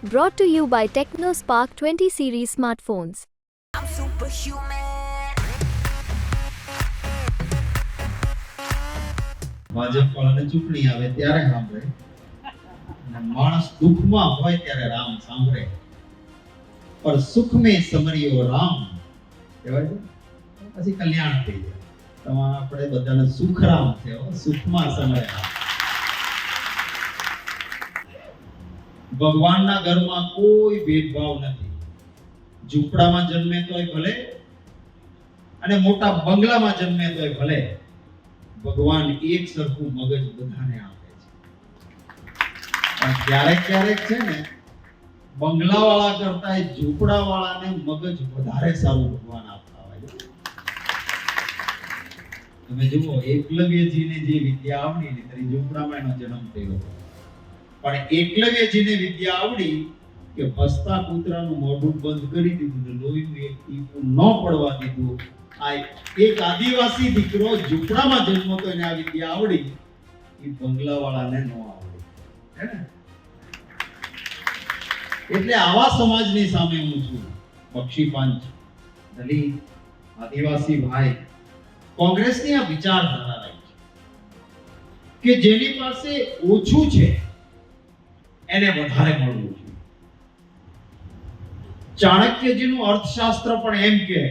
Brought to you by TechnoSpark 20 series smartphones. I'm superhuman. Bhajap વાળાને ચૂંટણી આવે ત્યારે સાંભળે અને માણસ દુઃખમાં હોય ત્યારે રામ સાંભળે, પણ સુખ મેં સમરિયો રામ કહેવાય છે, પછી કલ્યાણ થઈ જાય. તમારે આપણે બધાને સુખરામ છે, સુખમાં સમર્યા. ભગવાનના ઘરમાં કોઈ ભેદભાવ નથી. ઝૂંપડામાં જન્મે તોય ભલે અને મોટા બંગલામાં જન્મે તોય ભલે, ભગવાન એક સરખું મગજ બધાને આપે છે. પણ ક્યારેક ક્યારેક છે ને, બંગલાવાળા કરતા ઝૂંપડાવાળાને મગજ વધારે સારું ભગવાન આપતા હોય છે. તમે જુઓ, એકલવ્યજીને જે વિદ્યા આવડી ને ત્યારે ઝૂંપડામાં એનો જન્મ થયો, પણ એકલવ્યજીને વિદ્યા આવડી કે ભસતા કૂતરાનું મોઢું બંધ કરી દીધું ને લોહીનું એક ટીપું ન પડવા દીધું. આ એક આદિવાસી દીકરો ઝૂંપડામાં જન્મો તો એને આ વિદ્યા આવડી, એ બંગલાવાળાને ન આવડી, હે ને? એટલે આવા સમાજની સામે હું છું. બક્ષી પંચ, દલિત, આદિવાસી ભાઈ, કોંગ્રેસની આ વિચારધારા રહી છે કે જેની પાસે ઓછું છે એને વધારે મળવું જોઈએ. ચાણક્યજીનું અર્થશાસ્ત્ર પણ એમ કહે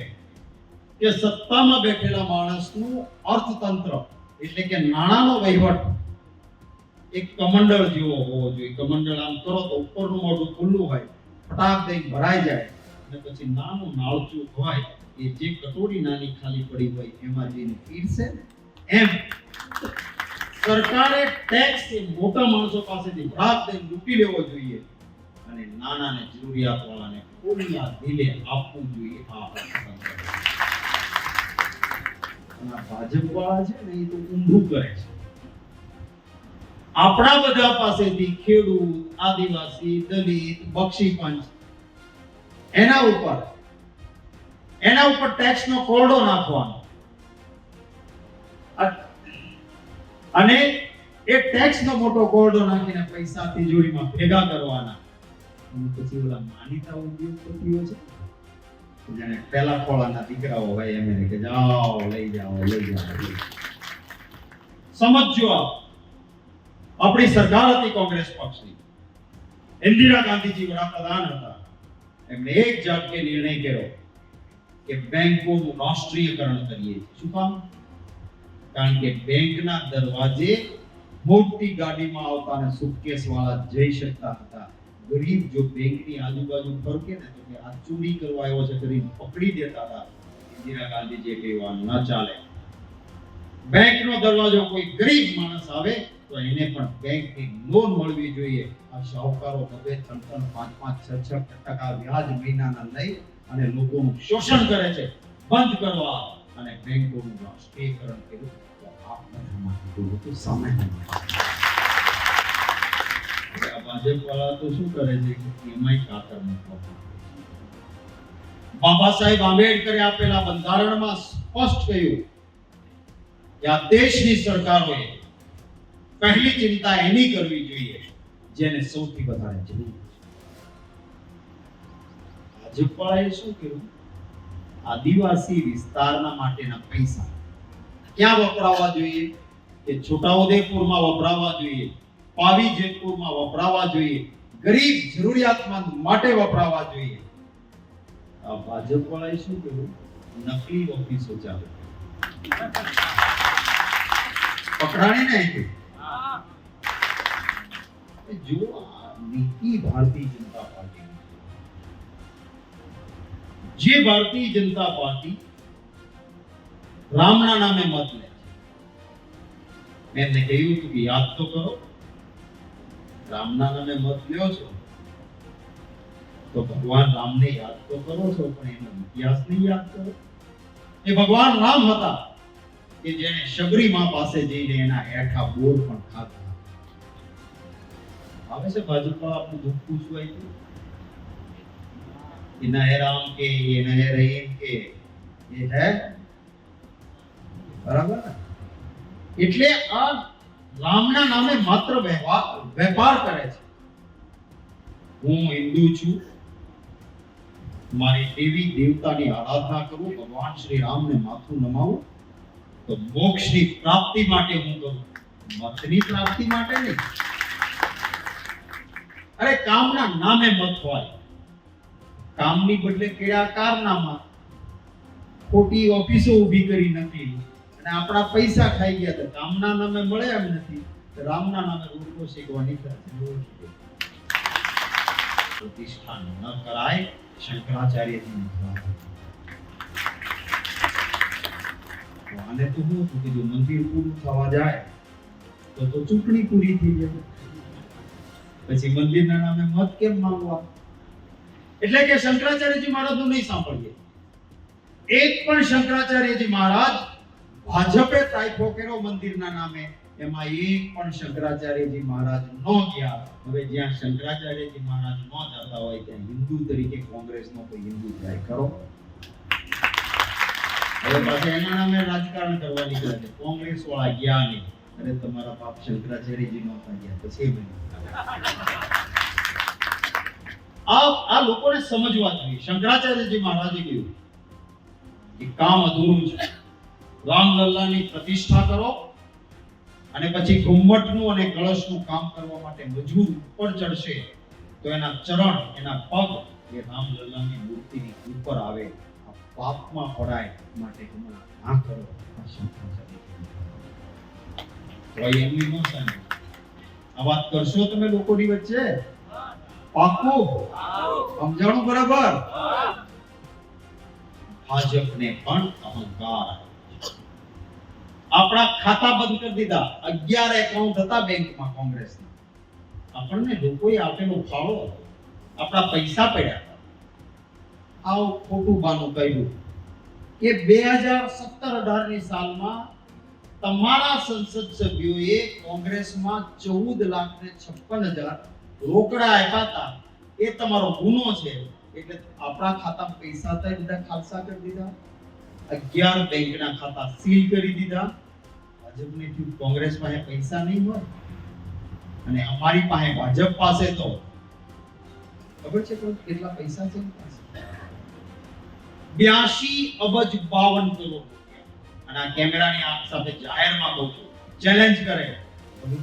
કે સત્તામાં બેઠેલા માણસનું અર્થતંત્ર એટલે કે નાણાંનો વહીવટ એક કમંડળ જેવો હોવો જોઈએ. કમંડળ આમ કરો તો ઉપરનું મોઢું ખુલ્લું હોય, ફટાક દઈને ભરાઈ જાય, અને પછી નાનું નાળચું હોય એ જે કટોરી નાની ખાલી પડી હોય એમાં જઈને પીરસે ને, એમ સરકારે ટેક્સ મોટા માણસો પાસેથી ભરાક દઈને લૂંટી લેવો જોઈએ અને નાના ને જરૂરિયાત વાળાને ખુલ્લા દિલે આપવું જોઈએ. આ ભાજપ વાળા છે ને, એ તો ઊંધું કરે છે. આપણા બધા પાસેથી ખેડૂત, આદિવાસી, દલિત, બક્ષી પંચ એના ઉપર ટેક્સ નો કોરડો નાખવાનો અને એ ટેક્સ નો મોટો કોરડો નાખીને પૈસા તિજોરીમાં ભેગા કરવાના. અને પછી ઓલા માનીતા ઉદ્યોગપતિઓ છે, જેને પહેલા ખોળાના દીકરાઓ હોય એમ કે જાઓ લઈ જાઓ. સમજો, આપણી સરકાર હતી કોંગ્રેસ પક્ષની, ઇન્દિરા ગાંધીજી વડાપ્રધાન હતા. એમણે એક ઝાટકે નિર્ણય કર્યો કે બેંકોનું રાષ્ટ્રીયકરણ કરીએ. શું કામ? કારણ કે બેંકના દરવાજે મોટી ગાડીમાં આવતા અને સુટકેસ વાળા જઈ શકતા હતા. ગરીબ જો બેંકની આજુબાજુ ફરકે ને તો આ ચોરી કરવા આવ્યો છે કરીને પકડી દેતા હતા. ઇન્દિરા ગાંધીજીએ કહ્યું ન ચાલે. બેંકનો દરવાજો કોઈ ગરીબ માણસ આવે તો એને પણ બેંકની લોન મળવી જોઈએ. આ શાહુકારો 2-3, 5-5, 6-6% વ્યાજ મહિનાના લઈ અને લોકોનું શોષણ કરે છે, બંધ કરવા અને બેંકોનું રાષ્ટ્રીયકરણ કર્યું. તો આ બધામાંથી લોકો સામે ભાજપ વાળા તો શું કરે છે કે એમાંય કાતર મૂકવા. બાબા સાહેબ આંબેડકરે આપેલા બંધારણમાં સ્પષ્ટ કહ્યું કે આ દેશની સરકારોએ પહેલી ચિંતા એની કરવી જોઈએ જેને સૌથી વધારે જરૂર છે. ભાજપ વાળાએ શું કર્યું? આદિવાસી વિસ્તારના માટેના પૈસા ક્યાં વપરાવા જોઈએ? કે છોટાઉદેપુરમાં વપરાવા જોઈએ, પાવી જેતપુરમાં વપરાવા જોઈએ, ગરીબ જરૂરિયાતમંદ માટે વપરાવા જોઈએ. આ ભાજપ વાળાએ શું કર્યું? નકલી ઓફિસો ચાલુ પકડાણી નહીં. જો આ નીતિ ભારતીય જનતા પાર્ટી, જે ભારતીય જનતા પાર્ટી રામના નામે મત લે છે, મેં એમને કહ્યું હતું કે યાદ તો કરો, રામના નામે મત લ્યો છો તો ભગવાન રામને યાદ તો કરો છો, પણ એનો ઇતિહાસ નહીં યાદ કરો. એ ભગવાન રામ હતા કે જેને શબરી માં પાસે જઈને એના હેઠા બોર પણ ખાધા. આવે છે ભાજપ વાળા આપણું દુઃખ પૂછવા कि न है राम के, ये न है रहीम के, ये है बराबर. એટલે આ રામના નામે માત્ર વેપાર કરે છે. હું હિન્દુ છું, મારી દેવી દેવતાની આરાધના કરું, ભગવાન શ્રી રામને માથું નમાવું, તો મોક્ષની પ્રાપ્તિ માટે હું કરું, મતની પ્રાપ્તિ માટે નહીં. અરે કામના નામે મત હોય, કામની બદલે કેળા કારનામાં ખોટી ઓફિસો ઊભી કરી નથી અને આપણા પૈસા ખાઈ ગયા. તો કામના નામે મળે એમ નથી, તો રામના નામે રોટલો શેકવાની પ્રતિષ્ઠા ન કરાય. શંકરાચાર્યજી આને તો હું કીધું, મંદિર પૂરું થવા જાય તો ચૂંટણી પૂરી થઈ જાય, પછી મંદિરના નામે મત કેમ માંગવા? એટલે કે શંકરાચાર્યજી મહારાજનું નહીં સાંભળીએ. એક પણ શંકરાચાર્યજી મહારાજ ભાજપે તાઇફો કર્યો મંદિરના નામે, એમાં એક પણ શંકરાચાર્યજી મહારાજ ન ગયા. હવે જ્યાં શંકરાચાર્યજી મહારાજ ન જતા હોય ત્યાં હિન્દુ તરીકે કોંગ્રેસનો કોઈ હિન્દુ જાય ખરો? હવે પાછા એના નામે રાજકારણ કરવા નીકળ્યા છે. કોંગ્રેસ વાળા ગયા નહીં, અરે તમારા બાપ શંકરાચાર્યજી નહોતા ગયા પછી આ લોકોને સમજવા જોઈએ. શંકરાચાર્યજી મહારાજે કહ્યું કે કામ અધૂરું છે, રામલલ્લાની પ્રતિષ્ઠા કરો અને પછી ઘુમ્મટનું અને કળશનું કામ કરવા માટે મજૂર ઉપર ચડશે તો એના ચરણ, એના પગ એ રામલલ્લાની મૂર્તિની ઉપર આવે, આ પાપમાં પડાય માટે હમણાં ના કરો. એમની નો સામે આ વાત કરશો તમે લોકોની વચ્ચે? પાક્કું સમજાણું બરાબર? ભાજપને પણ અહંકાર, આપણા ખાતા બંધ કરી દીધા. 11 એકાઉન્ટ હતા બેંકમાં કોંગ્રેસના. આપણને લોકોએ આપેલો ફાળો, આપણા પૈસા પડ્યા હતા. આવું ખોટું બાનું કહ્યું કે 2017-18 ની સાલમાં તમારા સંસદ સભ્યોએ કોંગ્રેસમાં 14,56,000 રોકડા આપ્યા હતા. એ તમારો ગુનો છે. એટલે આપણા ખાતામાં પૈસા હતા, બધા ખાલસા કરી દીધા. 11 બેંકના ખાતા સીલ કરી દીધા. ભાજપને થયું કોંગ્રેસ પાસે પૈસા નહીં હોય અને અમારી પાસે ભાજપ પાસે તો ખબર છે કેટલા પૈસા છે? 82 અબજ 52 કરોડ રૂપિયા. અને આ કેમેરાની આપ સાથે જાહેરમાં કહું છું, ચેલેન્જ કરે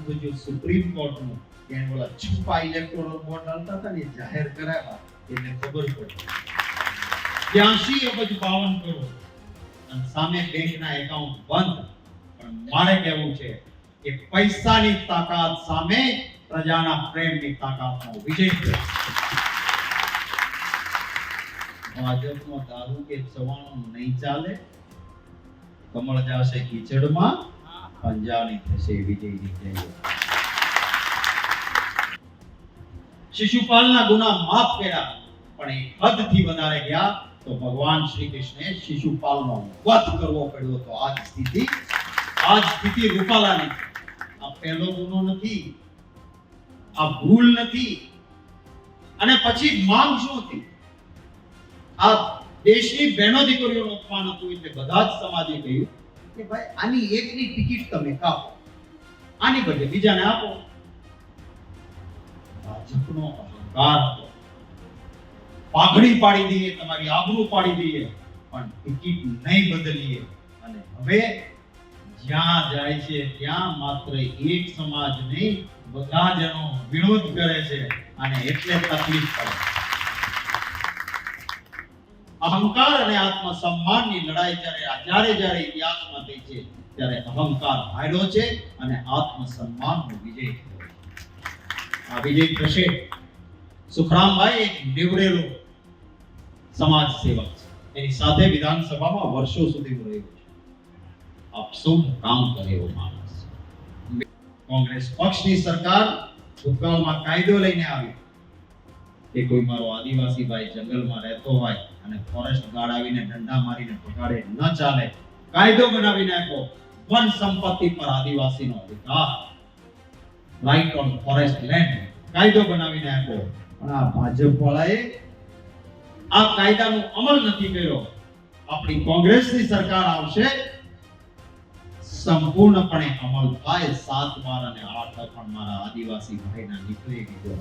તો જો સુપ્રીમ કોર્ટનું કે ઓલા છુપા ઇલેક્ટોરલ બોન્ડ હાલતા હતા ને જાહેર કરાવ્યા એટલે ખબર પડે. 82 અબજ 52 કરોડ અને સામે બેંકના એકાઉન્ટ બંધ. પણ મારે કહેવું છે કે પૈસાની તાકાત સામે પ્રજાના પ્રેમની તાકાતનો વિજય છે. ભાજપનો દારૂ કે ચવાણું નહીં ચાલે. કમળ જાશે કીચડમાં, પંજાની થશે વિજયની જય. શિશુપાલના ગુના માફ કર્યા પણ એ હદથી વધારે ગયા તો ભગવાન શ્રી કૃષ્ણે શિશુપાલનો વધ કરવો પડ્યો. તો આ સ્થિતિ રૂપાલાની. આ પહેલો ગુનો નથી, આ ભૂલ નથી. અને પછી માંગ શું હતી? આ દેશની બહેનો દીકરીઓનું અપમાન હતું. એટલે બધા જ સમાજે કહ્યું કે ભાઈ આની એકની ટિકિટ તમે કાપો, આની બદલે બીજાને આપો. ભાજપનો અહંકાર હતો, પાઘડી પાડી દઈએ, તમારી આબરૂ પાડી દઈએ, પણ ટિકિટ નહીં બદલીએ. અને હવે જ્યાં જાય છે ત્યાં માત્ર એક સમાજ નહીં, બધા જનો વિરોધ કરે છે અને એટલે તકલીફ પડે. અહંકાર અને આત્મસન્માનની લડાઈ જ્યારે ઇતિહાસમાં થઈ છે ત્યારે અહંકાર હાર્યો છે અને આત્મસન્માનનો વિજય થયો. આ વિજય થશે. સુખરામભાઈ એક નિવડેલો સમાજ સેવક છે. એની સાથે વિધાનસભામાં વર્ષો સુધી રહ્યો છે. આપ શુભ કામ કરે એવો માણસ. કોંગ્રેસ પક્ષની સરકાર ભૂતકાળમાં કાયદો લઈને આવી કે કોઈ મારો આદિવાસી ભાઈ જંગલમાં રહેતો હોય અને ફોરેસ્ટ ગાર્ડ આવીને ડંડા મારીને પકડે ન ચાલે. કાયદો બનાવીને આપ્યો, વન સંપત્તિ પર આદિવાસીનો અધિકાર, રાઇટ ઓન ફોરેસ્ટ લેન્ડ કાયદો બનાવીને આપ્યો. પણ આ ભાજપ વાળાએ આ કાયદાનો અમલ નથી કર્યો. આપણી કોંગ્રેસની સરકાર આવશે, સંપૂર્ણપણે અમલ થાય. 7, 12 અને 8 પણ મારા આદિવાસી ભાઈના નીકળે ગયો.